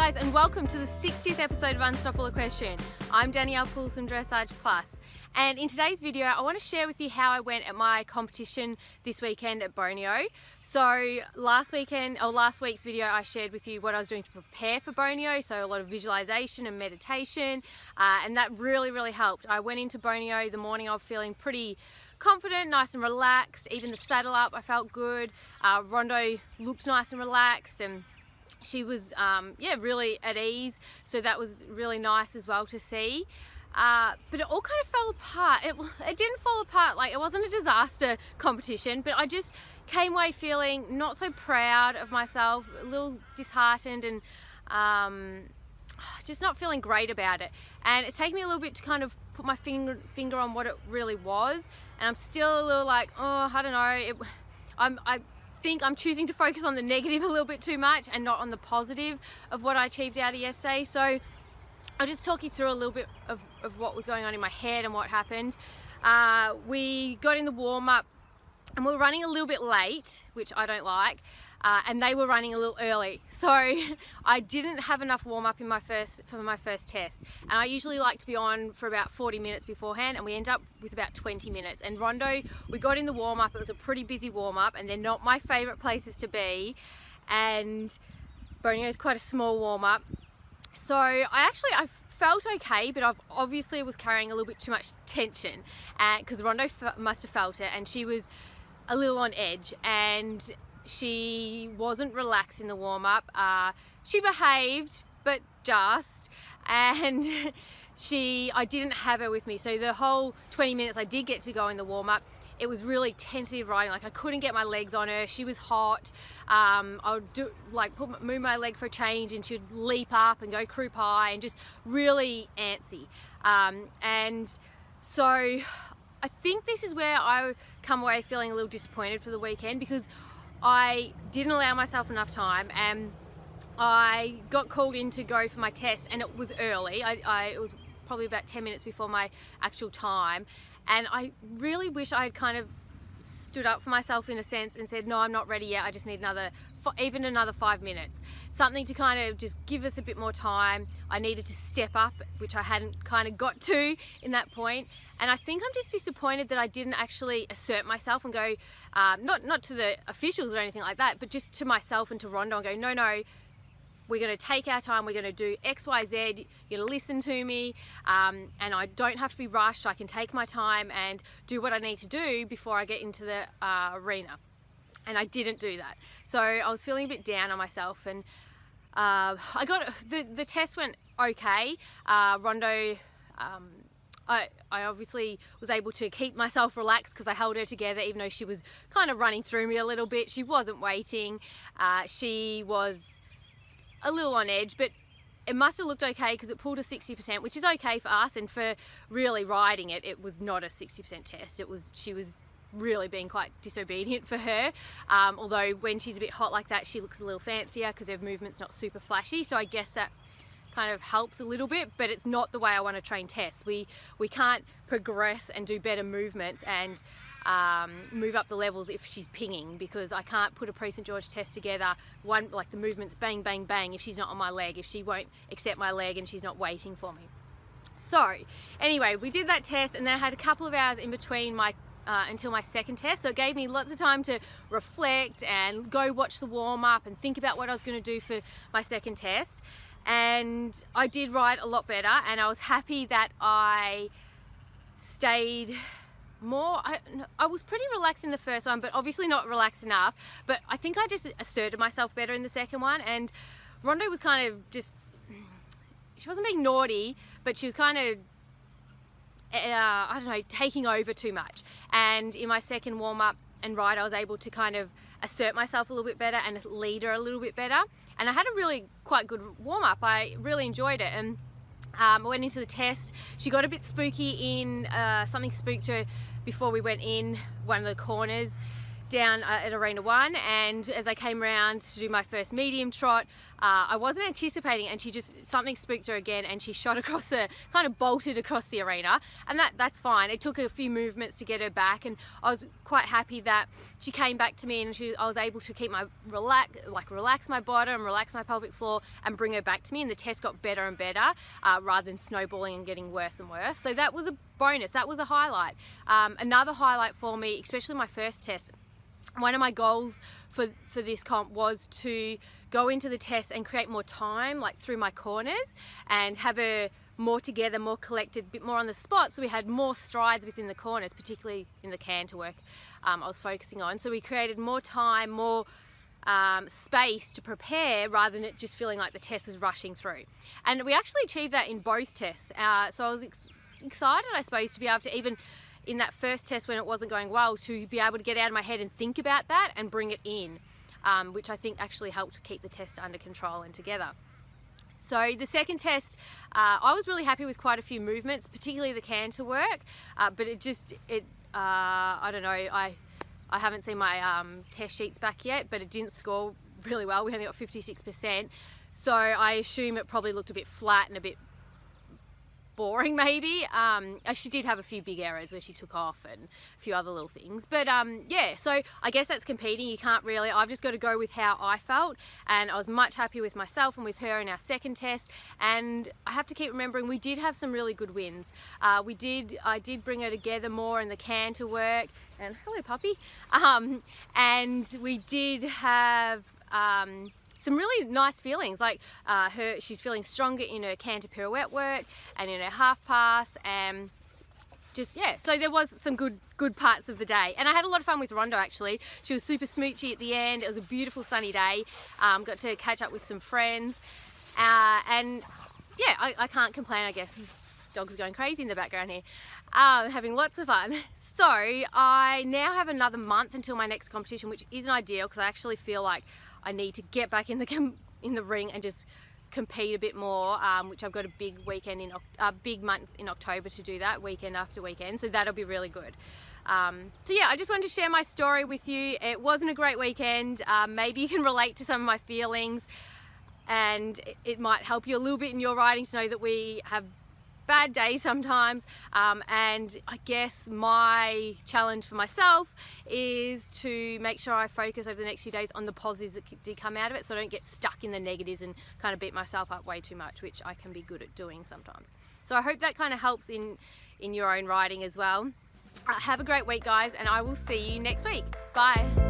guys, and welcome to the 60th episode of Unstoppable Equestrian. I'm Danielle Pools from Dressage Plus, and in today's video I want to share with you how I went at my competition this weekend at Boneo. So last week's video I shared with you what I was doing to prepare for Boneo, so a lot of visualization and meditation, and that really helped. I went into Boneo the morning of feeling pretty confident, nice and relaxed. Even the saddle up, I felt good. Rondo looked nice and relaxed, and she was really at ease, so that was really nice as well to see. But it all kind of fell apart. It didn't fall apart, like it wasn't a disaster competition, but I just came away feeling not so proud of myself, a little disheartened, and just not feeling great about it. And it's taken me a little bit to kind of put my finger on what it really was, and I'm still a little like, oh, I don't know. I think I'm choosing to focus on the negative a little bit too much and not on the positive of what I achieved out of yesterday. So I'll just talk you through a little bit of what was going on in my head and what happened. We got in the warm-up and we were running a little bit late, which I don't like, and they were running a little early. So I didn't have enough warm-up for my first test. And I usually like to be on for about 40 minutes beforehand, and we end up with about 20 minutes. And Rondo, we got in the warm-up, it was a pretty busy warm-up, and they're not my favourite places to be. And Boneo is quite a small warm-up. So I felt okay, but I obviously was carrying a little bit too much tension, because Rondo must have felt it, and she was a little on edge, and she wasn't relaxed in the warm-up. She behaved, but just, and I didn't have her with me. So the whole 20 minutes I did get to go in the warm-up, it was really tentative riding. Like I couldn't get my legs on her. She was hot. I would move my leg for a change, and she'd leap up and go croup high, and just really antsy. And so I think this is where I come away feeling a little disappointed for the weekend, because I didn't allow myself enough time, and I got called in to go for my test, and it was early. It was probably about 10 minutes before my actual time, and I really wish I had kind of stood up for myself in a sense and said, no, I'm not ready yet, I just need even another 5 minutes. Something to kind of just give us a bit more time. I needed to step up, which I hadn't kind of got to in that point. And I think I'm just disappointed that I didn't actually assert myself and go, not to the officials or anything like that, but just to myself and to Rondo, and go, no, we're going to take our time, we're going to do X, Y, Z, you're going to listen to me, and I don't have to be rushed. I can take my time and do what I need to do before I get into the arena. And I didn't do that. So I was feeling a bit down on myself, and the test went okay. Rondo, I obviously was able to keep myself relaxed because I held her together, even though she was kind of running through me a little bit. She wasn't waiting. She was a little on edge, but it must have looked okay because it pulled a 60%, which is okay for us, and for really riding it, it was not a 60% test. She was really being quite disobedient for her, although when she's a bit hot like that, she looks a little fancier because her movement's not super flashy, so I guess that kind of helps a little bit, but it's not the way I want to train tests. We can't progress and do better movements and move up the levels if she's pinging, because I can't put a pre-St. George test together, like the movements bang, bang, bang, if she's not on my leg, if she won't accept my leg and she's not waiting for me. So anyway, we did that test, and then I had a couple of hours in between until my second test, so it gave me lots of time to reflect and go watch the warm-up and think about what I was going to do for my second test. And I did ride a lot better, and I was happy that I stayed more. I was pretty relaxed in the first one, but obviously not relaxed enough. But I think I just asserted myself better in the second one, and Rondo was kind of she wasn't being naughty, but she was kind of I don't know, taking over too much. And in my second warm-up and ride, I was able to kind of assert myself a little bit better and lead her a little bit better. And I had a really quite good warm-up. I really enjoyed it. And I went into the test. She got a bit spooky in, something spooked her before we went in one of the corners. down at Arena 1, and as I came around to do my first medium trot, I wasn't anticipating, and something spooked her again, and she shot across kind of bolted across the arena, and that's fine. It took a few movements to get her back, and I was quite happy that she came back to me, and I was able to keep relax my bottom, relax my pelvic floor, and bring her back to me, and the test got better and better, rather than snowballing and getting worse and worse. So that was a bonus, that was a highlight. Another highlight for me, especially my first test, one of my goals for this comp was to go into the test and create more time, like through my corners, and have her more together, more collected, a bit more on the spot, so we had more strides within the corners, particularly in the canter work I was focusing on. So we created more time, more space to prepare, rather than it just feeling like the test was rushing through. And we actually achieved that in both tests. So I was excited, I suppose, to be able to, even in that first test when it wasn't going well, to be able to get out of my head and think about that and bring it in, which I think actually helped keep the test under control and together. So the second test, I was really happy with quite a few movements, particularly the canter work, but I don't know, I haven't seen my test sheets back yet, but it didn't score really well. We only got 56%, so I assume it probably looked a bit flat and a bit boring maybe. She did have a few big errors where she took off and a few other little things, but yeah, so I guess that's competing. You can't really, I've just got to go with how I felt, and I was much happier with myself and with her in our second test. And I have to keep remembering, we did have some really good wins. I did bring her together more in the canter work, and hello puppy, and we did have some really nice feelings, like she's feeling stronger in her canter pirouette work and in her half pass, and just, yeah, so there was some good parts of the day. And I had a lot of fun with Rondo, actually. She was super smoochy at the end. It was a beautiful sunny day. Got to catch up with some friends, and yeah, I can't complain, I guess. Dog's going crazy in the background here. Having lots of fun. So I now have another month until my next competition, which isn't ideal because I actually feel like I need to get back in the ring and just compete a bit more, which I've got a big weekend big month in October to do that, weekend after weekend, so that'll be really good. So yeah, I just wanted to share my story with you. It wasn't a great weekend. Maybe you can relate to some of my feelings, and it might help you a little bit in your riding to know that we have bad days sometimes, and I guess my challenge for myself is to make sure I focus over the next few days on the positives that did come out of it, so I don't get stuck in the negatives and kind of beat myself up way too much, which I can be good at doing sometimes. So I hope that kind of helps in your own riding as well. Have a great week, guys, and I will see you next week. Bye.